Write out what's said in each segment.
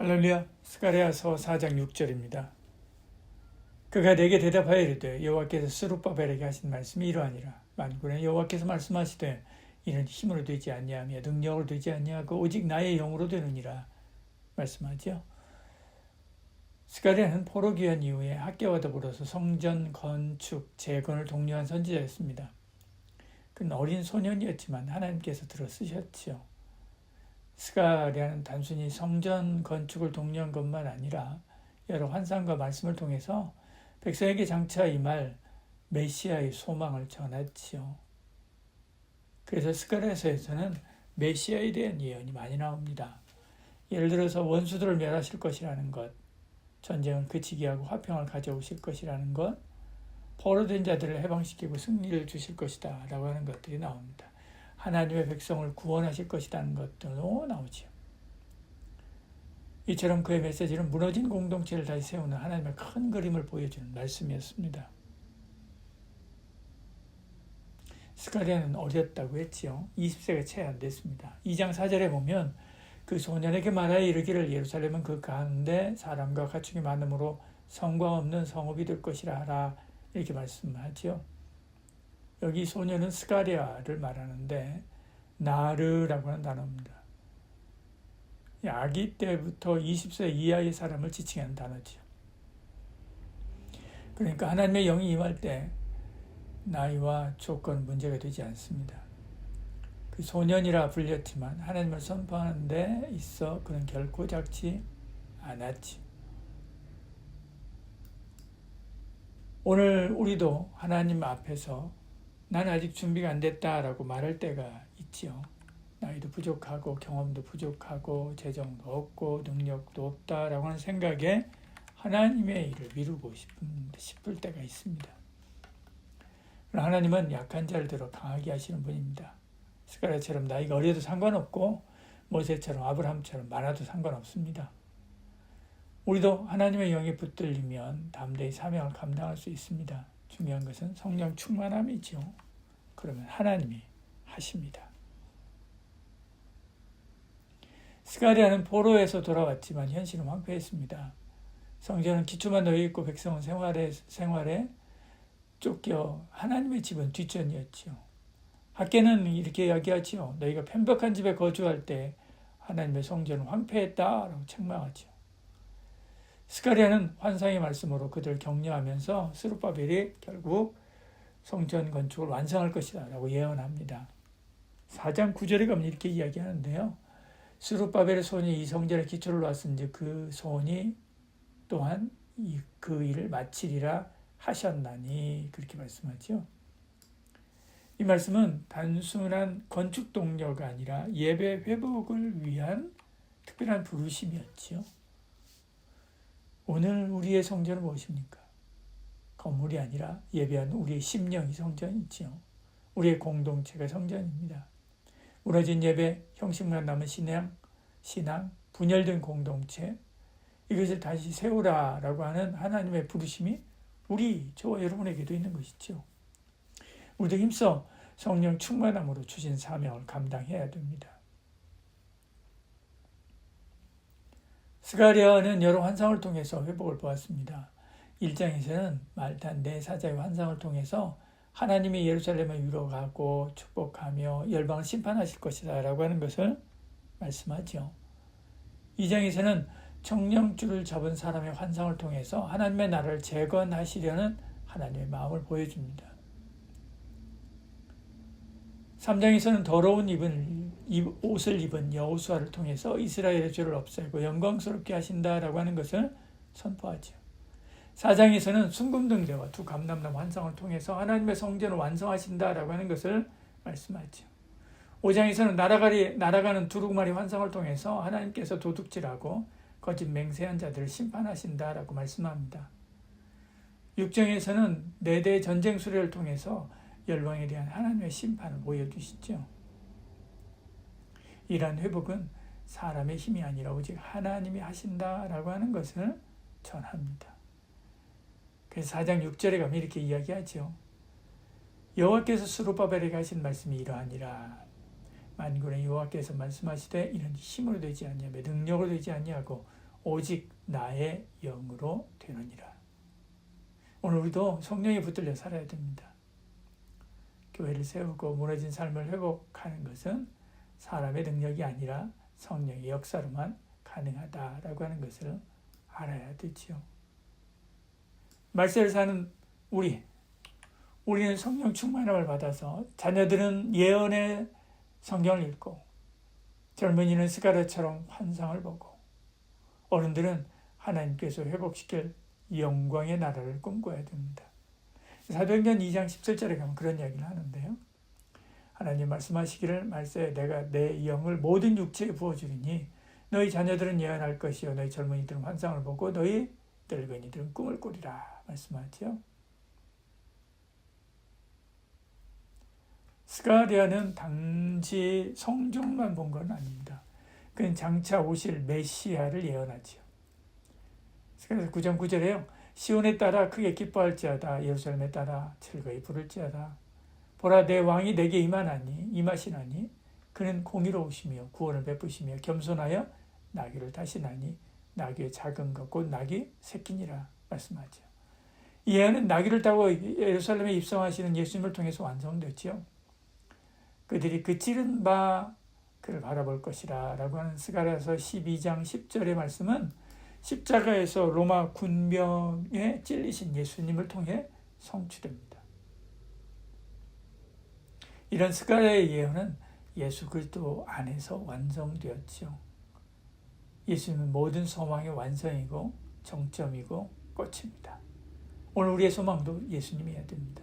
할렐루야. 스가랴서 4장 6절입니다. 그가 내게 대답하여 이르되 여호와께서 스룹바벨에게 하신 말씀이 이러하니라. 만군의 여호와께서 말씀하시되 이는 힘으로 되지 아니하며 능력으로 되지 아니하고 오직 나의 영으로 되느니라 말씀하죠. 스가랴는 포로 귀환 이후에 학개와 더불어서 성전 건축 재건을 독려한 선지자였습니다. 그는 어린 소년이었지만 하나님께서 들어 쓰셨지요. 스가랴는 단순히 성전 건축을 독려한 것만 아니라 여러 환상과 말씀을 통해서 백성에게 장차 임할 메시아의 소망을 전했지요. 그래서 스가랴서에서는 메시아에 대한 예언이 많이 나옵니다. 예를 들어서 원수들을 멸하실 것이라는 것, 전쟁을 그치게 하고 화평을 가져오실 것이라는 것, 포로된 자들을 해방시키고 승리를 주실 것이다 라고 하는 것들이 나옵니다. 하나님의 백성을 구원하실 것이라는 것들도 나오지요. 이처럼 그의 메시지는 무너진 공동체를 다시 세우는 하나님의 큰 그림을 보여주는 말씀이었습니다. 스가랴는 어렸다고 했지요. 20세가 채 안 됐습니다. 2장 4절에 보면 그 소년에게 말하여 이르기를 예루살렘은 그 가운데 사람과 가축이 많으므로 성곽 없는 성읍이 될 것이라 하라 이렇게 말씀하죠. 여기 소년은 스가랴를 말하는데 나르라고 하는 단어입니다. 아기 때부터 20세 이하의 사람을 지칭하는 단어죠. 그러니까 하나님의 영이 임할 때 나이와 조건 문제가 되지 않습니다. 그 소년이라 불렸지만 하나님을 선포하는 데 있어 그는 결코 작지 않았지. 오늘 우리도 하나님 앞에서 난 아직 준비가 안 됐다라고 말할 때가 있지요. 나이도 부족하고 경험도 부족하고 재정도 없고 능력도 없다라고 하는 생각에 하나님의 일을 미루고 싶을 때가 있습니다. 하나님은 약한 자를 들어 강하게 하시는 분입니다. 스가랴처럼 나이가 어려도 상관없고 모세처럼 아브라함처럼 많아도 상관없습니다. 우리도 하나님의 영에 붙들리면 담대히 사명을 감당할 수 있습니다. 중요한 것은 성령 충만함이죠. 그러면 하나님이 하십니다. 스가랴는 포로에서 돌아왔지만 현실은 황폐했습니다. 성전은 기초만 놓여 있고 백성은 생활에 쫓겨 하나님의 집은 뒷전이었지요. 학개는 이렇게 이야기하지요. 너희가 편벽한 집에 거주할 때 하나님의 성전은 황폐했다라고 책망하죠. 스가랴는 환상의 말씀으로 그들을 격려하면서 스룹바벨이 결국 성전 건축을 완성할 것이다 라고 예언합니다. 4장 9절에 가면 이렇게 이야기하는데요. 스룹바벨의 손이 이 성전의 기초를 놨은지 그 손이 또한 그 일을 마치리라 하셨나니 그렇게 말씀하죠. 이 말씀은 단순한 건축 동료가 아니라 예배 회복을 위한 특별한 부르심이었지요. 오늘 우리의 성전은 무엇입니까? 건물이 아니라 예배하는 우리의 심령이 성전이지요. 우리의 공동체가 성전입니다. 무너진 예배, 형식만 남은 신앙, 분열된 공동체, 이것을 다시 세우라라고 하는 하나님의 부르심이 저와 여러분에게도 있는 것이죠. 우리도 힘써 성령 충만함으로 주신 사명을 감당해야 됩니다. 스가랴는 여러 환상을 통해서 회복을 보았습니다. 1장에서는 말단 네 사자의 환상을 통해서 하나님이 예루살렘을 위로하고 축복하며 열방을 심판하실 것이다 라고 하는 것을 말씀하죠. 2장에서는 정령줄을 잡은 사람의 환상을 통해서 하나님의 나라를 재건하시려는 하나님의 마음을 보여줍니다. 3장에서는 더러운 옷을 입은 여호수아를 통해서 이스라엘의 죄를 없애고 영광스럽게 하신다라고 하는 것을 선포하죠. 4장에서는 순금등대와 두 감람나무 환상을 통해서 하나님의 성전을 완성하신다라고 하는 것을 말씀하죠. 5장에서는 날아가는 두루마리 환상을 통해서 하나님께서 도둑질하고 거짓 맹세한 자들을 심판하신다라고 말씀합니다. 6장에서는 4대 전쟁 수레를 통해서 열방에 대한 하나님의 심판을 보여주시죠. 이러한 회복은 사람의 힘이 아니라 오직 하나님이 하신다라고 하는 것을 전합니다. 그래서 4장 6절에 가면 이렇게 이야기하죠. 여호와께서 스룹바벨에게 하신 말씀이 이러하니라. 만군의 여호와께서 말씀하시되 이는 힘으로 되지 아니하며 능력으로 되지 아니하고 오직 나의 영으로 되느니라. 오늘 우리도 성령에 붙들려 살아야 됩니다. 교회를 세우고 무너진 삶을 회복하는 것은 사람의 능력이 아니라 성령의 역사로만 가능하다라고 하는 것을 알아야 되지요. 말세를 사는 우리는 성령 충만함을 받아서 자녀들은 예언의 성경을 읽고 젊은이는 스가랴처럼 환상을 보고 어른들은 하나님께서 회복시킬 영광의 나라를 꿈꿔야 됩니다. 사도행전 2장 17절에 가면 그런 이야기를 하는데요. 하나님 말씀하시기를 말세에 내가 내 영을 모든 육체에 부어주리니 너희 자녀들은 예언할 것이요 너희 젊은이들은 환상을 보고 너희 늙은이들은 꿈을 꾸리라 말씀하죠. 스가랴는 당시 성종만 본 건 아닙니다. 그는 장차 오실 메시아를 예언하지요. 스가랴 9장 9절에요. 시온에 따라 크게 기뻐할지어다 예루살렘에 따라 즐거이 부를지어다. 보라 내 왕이 내게 임하시나니 그는 공의로우시며 구원을 베푸시며 겸손하여 나귀를 타시나니 나귀의 작은 것 곧 나귀 새끼니라 말씀하죠. 이 예언은 나귀를 타고 예루살렘에 입성하시는 예수님을 통해서 완성됐지요. 그들이 그치른 바 그를 바라볼 것이라 라고 하는 스가랴서 12장 10절의 말씀은 십자가에서 로마 군병에 찔리신 예수님을 통해 성취됩니다. 이런 스가랴의 예언은 예수 그리스도 안에서 완성되었죠. 예수님은 모든 소망의 완성이고 정점이고 꽃입니다. 오늘 우리의 소망도 예수님이어야 됩니다.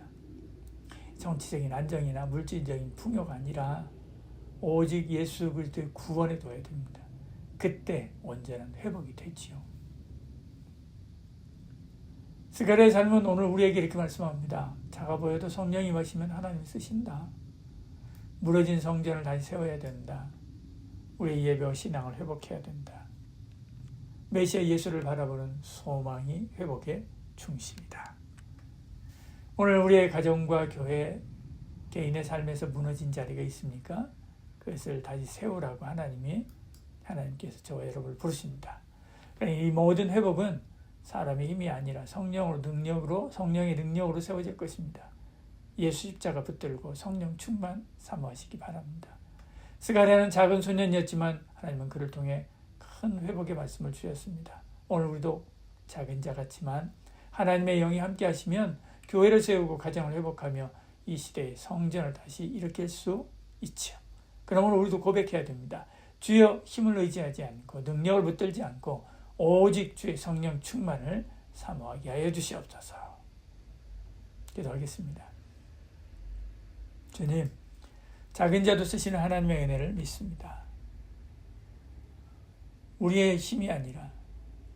정치적인 안정이나 물질적인 풍요가 아니라 오직 예수 그리스도의 구원에 둬야 됩니다. 그때 온전한 회복이 되지요. 스가랴의 삶은 오늘 우리에게 이렇게 말씀합니다. 작아 보여도 성령이 임하시면 하나님이 쓰신다. 무너진 성전을 다시 세워야 된다. 우리의 예배와 신앙을 회복해야 된다. 메시아 예수를 바라보는 소망이 회복의 중심이다. 오늘 우리의 가정과 교회, 개인의 삶에서 무너진 자리가 있습니까? 그것을 다시 세우라고 하나님께서 저와 여러분을 부르십니다. 이 모든 회복은 사람의 힘이 아니라 성령의 능력으로 세워질 것입니다. 예수 십자가 붙들고 성령 충만 사모하시기 바랍니다. 스가랴는 작은 소년이었지만 하나님은 그를 통해 큰 회복의 말씀을 주셨습니다. 오늘 우리도 작은 자 같지만 하나님의 영이 함께 하시면 교회를 세우고 가정을 회복하며 이 시대의 성전을 다시 일으킬 수 있죠. 그러므로 우리도 고백해야 됩니다. 주여 힘을 의지하지 않고 능력을 붙들지 않고 오직 주의 성령 충만을 사모하게 하여 주시옵소서. 기도하겠습니다. 주님, 작은 자도 쓰시는 하나님의 은혜를 믿습니다. 우리의 힘이 아니라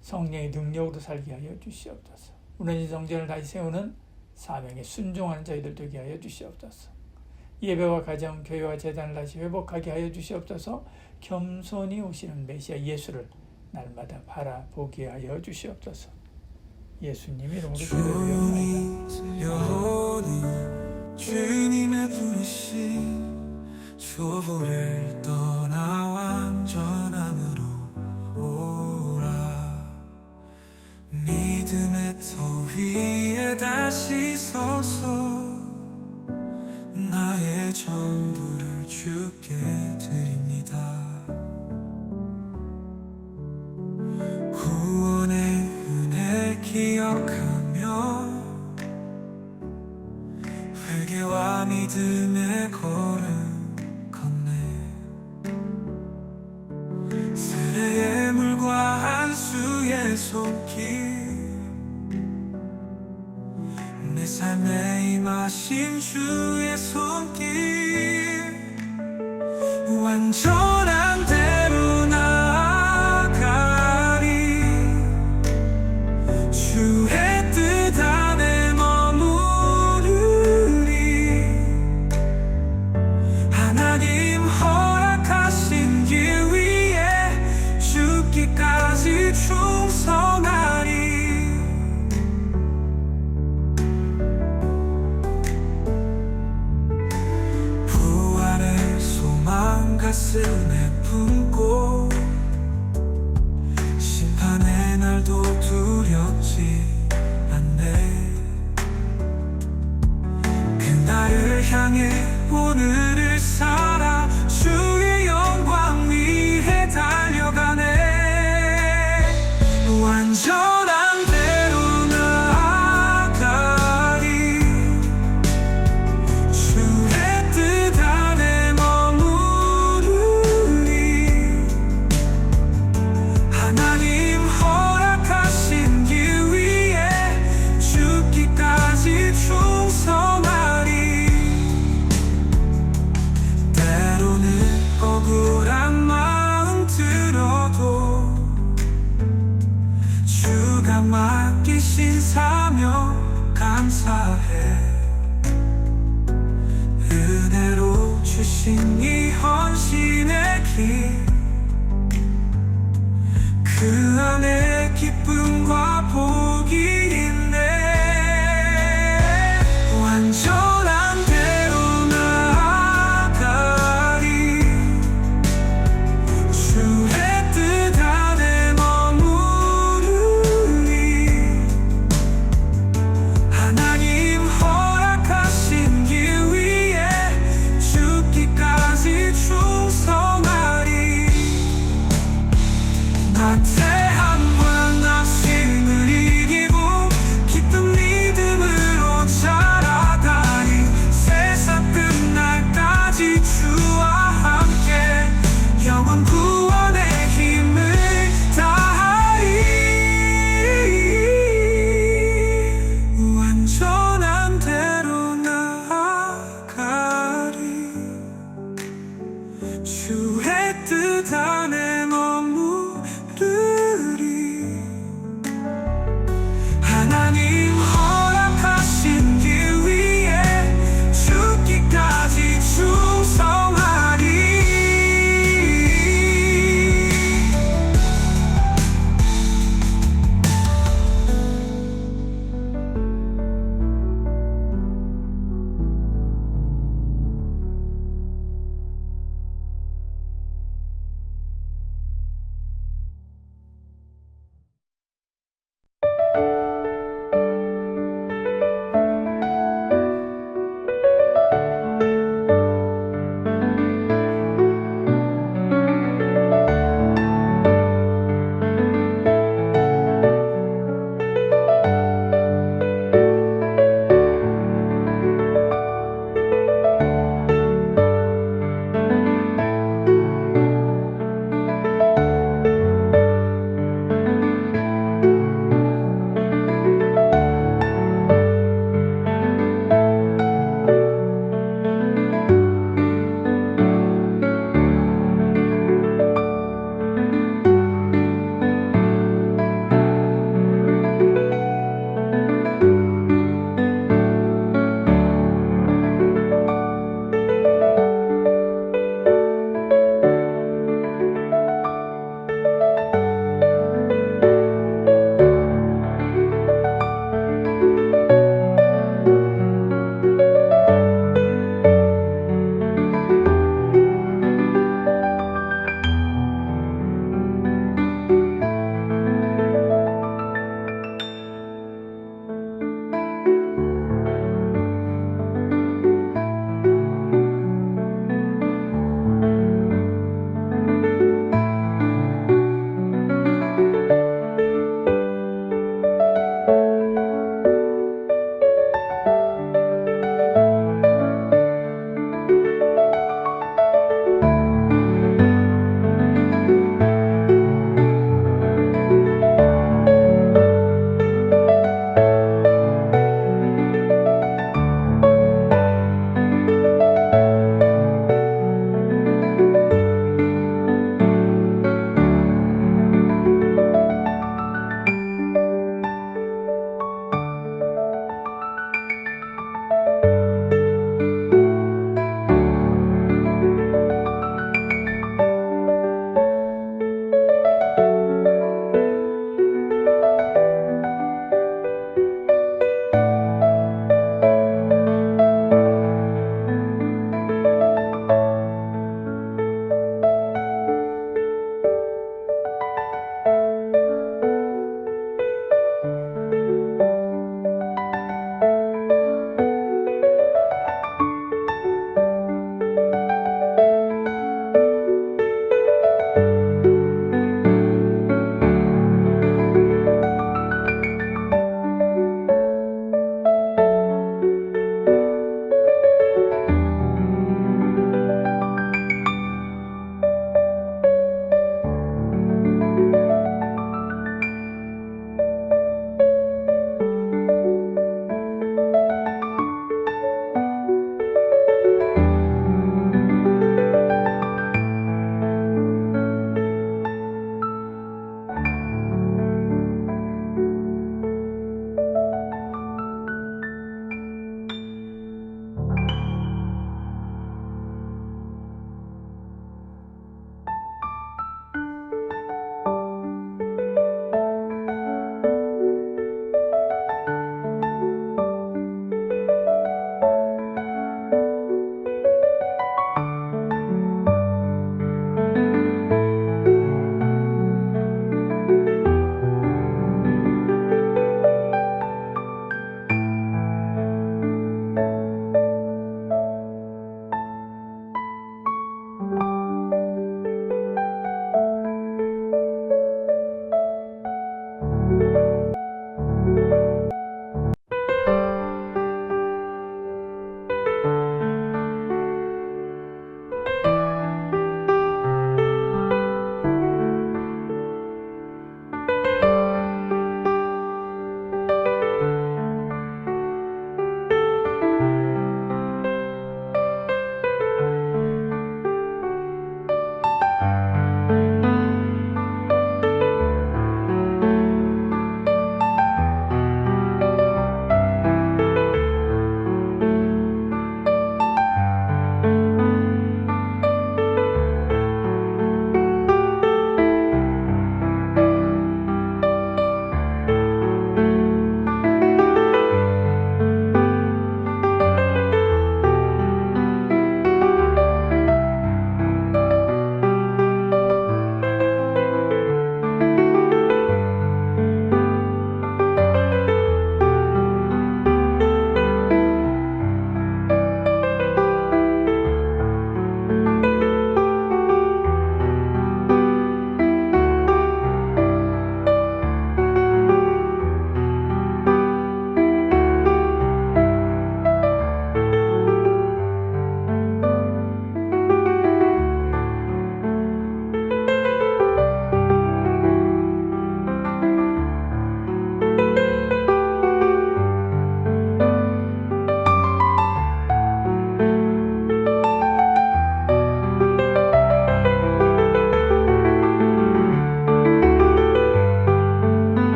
성령의 능력으로 살게 하여 주시옵소서. 무너진 성전을 다시 세우는 사명에 순종하는 저희들 되게 하여 주시옵소서. 예배와 가정, 교회와 재단을 다시 회복하게 하여 주시옵소서. 겸손히 오시는 메시아 예수를 날마다 바라보게 하여 주시옵소서. 예수님 이름으로 기도드리옵나이다. 주님의 부르심 초보를 떠나 완전함으로 오라. 믿음의 터 위에 다시 서서 나의 전부를 주께 드립니다. 구원의 은혜 기억하며 회개와 믿음의 걸음 걷네. 세례의 물과 안수의 손길 내 삶에 임하신 주의 손길 완전한 대로 나아가리. 주의 뜻 안에 머무르리. 하나님 허락하신 길 위에 죽기까지 충성하리. 부활의 소망 가슴에 품고 심판의 하나님 허락하신 길 위에 죽기까지 충성하리. 때로는 억울한 마음 들어도 주가 맡기신 사명 감사해. 은혜로 주신 이 헌신의 길